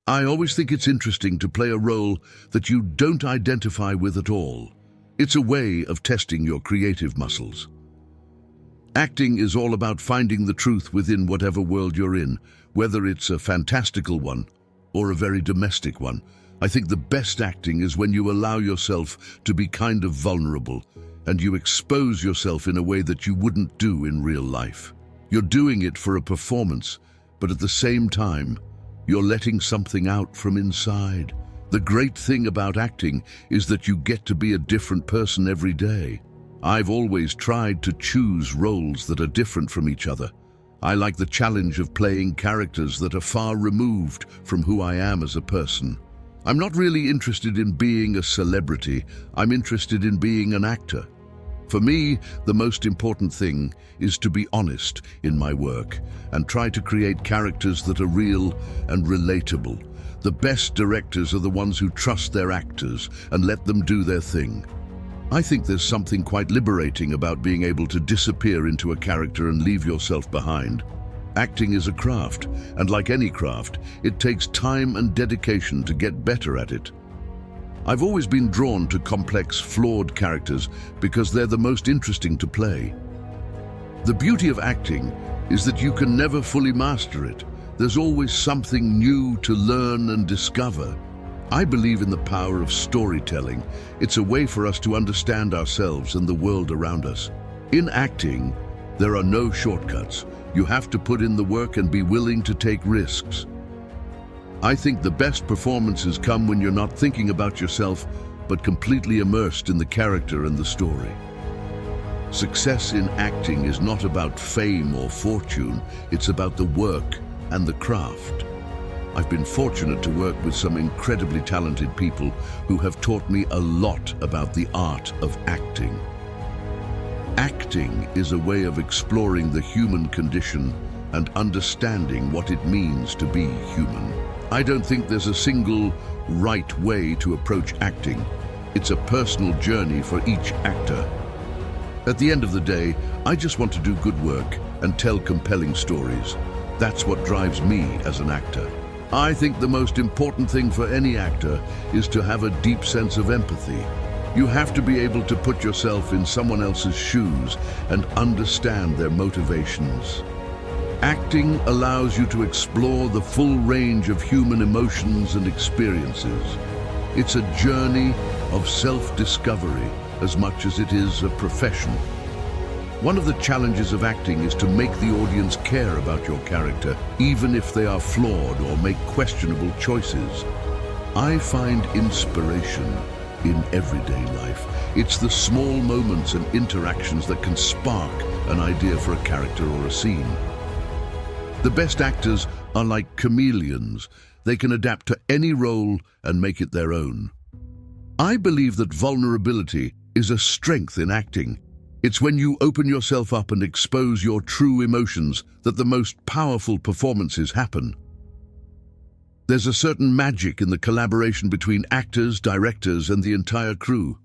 I always think it's interesting to play a role that you don't identify with at all. It's a way of testing your creative muscles. Acting is all about finding the truth within whatever world you're in, whether it's a fantastical one or a very domestic one. I think the best acting is when you allow yourself to be kind of vulnerable and you expose yourself in a way that you wouldn't do in real life. You're doing it for a performance, but at the same time, you're letting something out from inside. The great thing about acting is that you get to be a different person every day. I've always tried to choose roles that are different from each other. I like the challenge of playing characters that are far removed from who I am as a person. I'm not really interested in being a celebrity. I'm interested in being an actor. For me, the most important thing is to be honest in my work and try to create characters that are real and relatable. The best directors are the ones who trust their actors and let them do their thing. I think there's something quite liberating about being able to disappear into a character and leave yourself behind. Acting is a craft, and like any craft, it takes time and dedication to get better at it. I've always been drawn to complex, flawed characters because they're the most interesting to play. The beauty of acting is that you can never fully master it. There's always something new to learn and discover. I believe in the power of storytelling. It's a way for us to understand ourselves and the world around us. In acting, there are no shortcuts. You have to put in the work and be willing to take risks. I think the best performances come when you're not thinking about yourself, but completely immersed in the character and the story. Success in acting is not about fame or fortune. It's about the work and the craft. I've been fortunate to work with some incredibly talented people who have taught me a lot about the art of acting. Acting is a way of exploring the human condition and understanding what it means to be human. I don't think there's a single right way to approach acting. It's a personal journey for each actor. At the end of the day, I just want to do good work and tell compelling stories. That's what drives me as an actor. I think the most important thing for any actor is to have a deep sense of empathy. You have to be able to put yourself in someone else's shoes and understand their motivations. Acting allows you to explore the full range of human emotions and experiences. It's a journey of self-discovery as much as it is a profession. One of the challenges of acting is to make the audience care about your character, even if they are flawed or make questionable choices. I find inspiration in everyday life. It's the small moments and interactions that can spark an idea for a character or a scene. The best actors are like chameleons. They can adapt to any role and make it their own. I believe that vulnerability is a strength in acting. It's when you open yourself up and expose your true emotions that the most powerful performances happen. There's a certain magic in the collaboration between actors, directors, and the entire crew.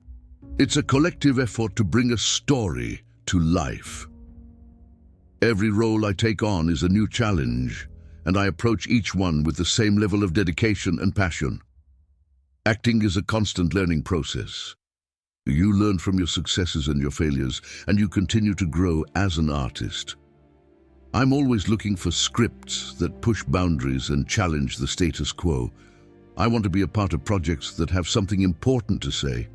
It's a collective effort to bring a story to life. Every role I take on is a new challenge, and I approach each one with the same level of dedication and passion. Acting is a constant learning process. You learn from your successes and your failures, and you continue to grow as an artist. I'm always looking for scripts that push boundaries and challenge the status quo. I want to be a part of projects that have something important to say.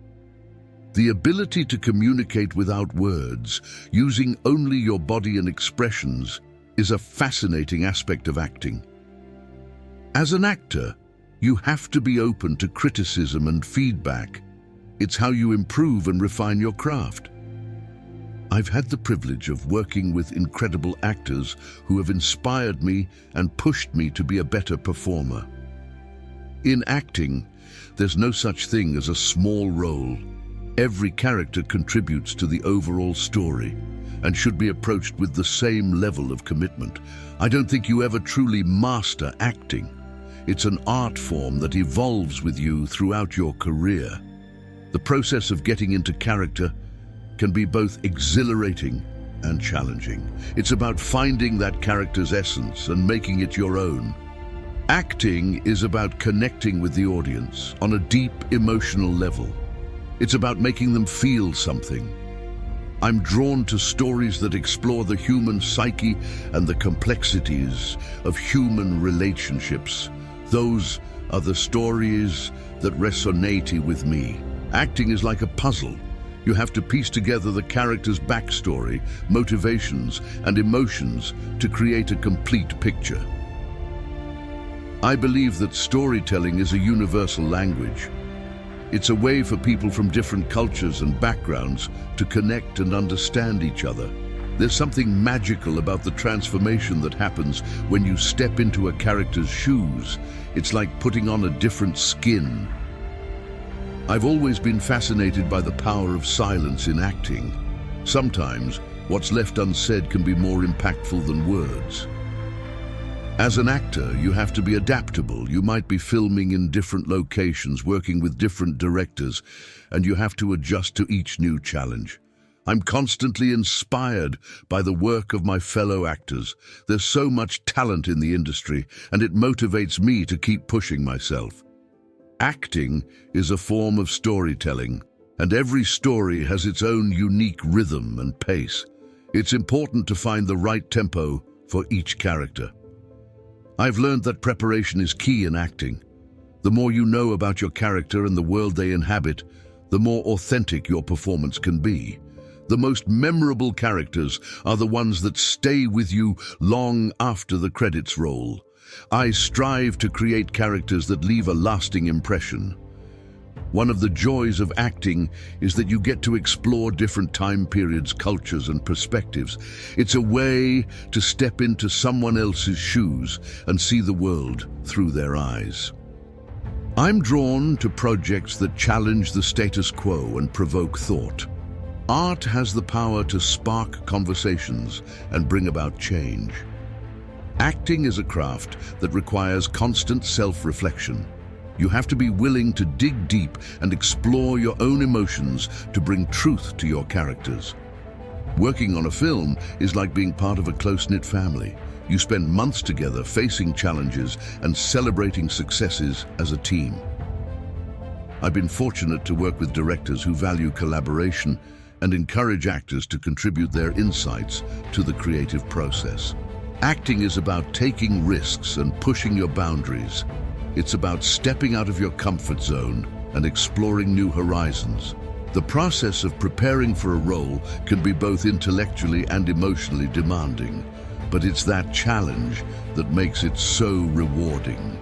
The ability to communicate without words, using only your body and expressions, is a fascinating aspect of acting. As an actor, you have to be open to criticism and feedback. It's how you improve and refine your craft. I've had the privilege of working with incredible actors who have inspired me and pushed me to be a better performer. In acting, there's no such thing as a small role. Every character contributes to the overall story and should be approached with the same level of commitment. I don't think you ever truly master acting. It's an art form that evolves with you throughout your career. The process of getting into character can be both exhilarating and challenging. It's about finding that character's essence and making it your own. Acting is about connecting with the audience on a deep emotional level. It's about making them feel something. I'm drawn to stories that explore the human psyche and the complexities of human relationships. Those are the stories that resonate with me. Acting is like a puzzle. You have to piece together the character's backstory, motivations, and emotions to create a complete picture. I believe that storytelling is a universal language. It's a way for people from different cultures and backgrounds to connect and understand each other. There's something magical about the transformation that happens when you step into a character's shoes. It's like putting on a different skin. I've always been fascinated by the power of silence in acting. Sometimes, what's left unsaid can be more impactful than words. As an actor, you have to be adaptable. You might be filming in different locations, working with different directors, and you have to adjust to each new challenge. I'm constantly inspired by the work of my fellow actors. There's so much talent in the industry, and it motivates me to keep pushing myself. Acting is a form of storytelling, and every story has its own unique rhythm and pace. It's important to find the right tempo for each character. I've learned that preparation is key in acting. The more you know about your character and the world they inhabit, the more authentic your performance can be. The most memorable characters are the ones that stay with you long after the credits roll. I strive to create characters that leave a lasting impression. One of the joys of acting is that you get to explore different time periods, cultures, and perspectives. It's a way to step into someone else's shoes and see the world through their eyes. I'm drawn to projects that challenge the status quo and provoke thought. Art has the power to spark conversations and bring about change. Acting is a craft that requires constant self-reflection. You have to be willing to dig deep and explore your own emotions to bring truth to your characters. Working on a film is like being part of a close-knit family. You spend months together facing challenges and celebrating successes as a team. I've been fortunate to work with directors who value collaboration and encourage actors to contribute their insights to the creative process. Acting is about taking risks and pushing your boundaries. It's about stepping out of your comfort zone and exploring new horizons. The process of preparing for a role can be both intellectually and emotionally demanding, but it's that challenge that makes it so rewarding.